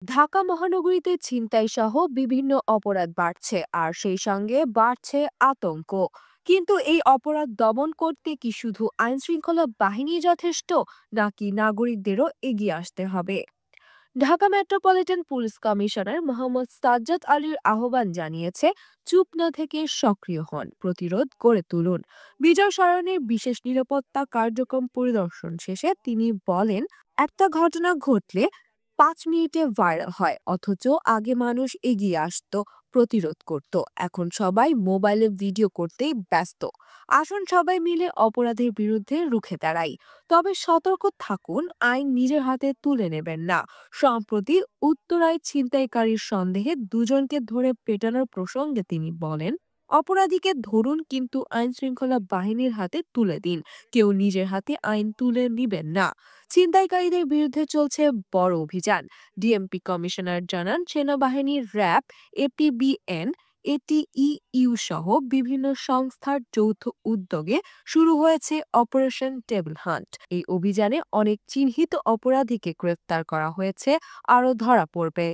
ঢাকা মহানগরীতে ছিনতাই সহ বিভিন্ন অপরাধ বাড়ছে আর সেই সঙ্গে বাড়ছে আতঙ্ক। কিন্তু এই অপরাধ দমন করতে কি শুধু আইন শৃঙ্খলা বাহিনী যথেষ্ট, নাকি নাগরিকদেরও এগিয়ে আসতে হবে? Dhaka metropolitan police commissioner Mohammad Sajjad আলীর আহ্বান জানিয়েছে, চুপ না থেকে সক্রিয় হন, প্রতিরোধ গড়ে তুলুন। বিজয় সরণির বিশেষ নিরাপত্তা কার্যক্রম পরিদর্শন শেষে তিনি বলেন, একটা ঘটনা ঘটলে 5 মিনিটে ভাইরাল হয়, অথচ আগে মানুষ এগিয়ে আসতো, প্রতিরোধ করত। এখন সবাই মোবাইলে ভিডিও করতেই ব্যস্ত। আসুন সবাই মিলে অপরাধের বিরুদ্ধে রুখে দাঁড়াই। তবে সতর্ক থাকুন, আইন নিজের হাতে তুলে নেবেন না। সম্প্রতি উত্তরায় ছিনতাইকারীর সন্দেহে দুজনকে ধরে পেটানোর প্রসঙ্গে তিনি বলেন, অপরাধীকে ধরুন কিন্তু আইন শৃঙ্খলা বাহিনীর হাতে তুলে দিন। কেউ নিজের হাতে আইন তুলে নিবেন না। ছিনতাইকারীদের বিরুদ্ধে চলছে বড় অভিযান। ডিএমপি কমিশনার জানান, সেনাবাহিনী, র্যাব, এপিবিএন, এটিইউ সহ বিভিন্ন সংস্থার যৌথ উদ্যোগে শুরু হয়েছে অপারেশন টেবিল হান্ট। এই অভিযানে অনেক চিহ্নিত অপরাধীকে গ্রেফতার করা হয়েছে, আরও ধরা পড়বে।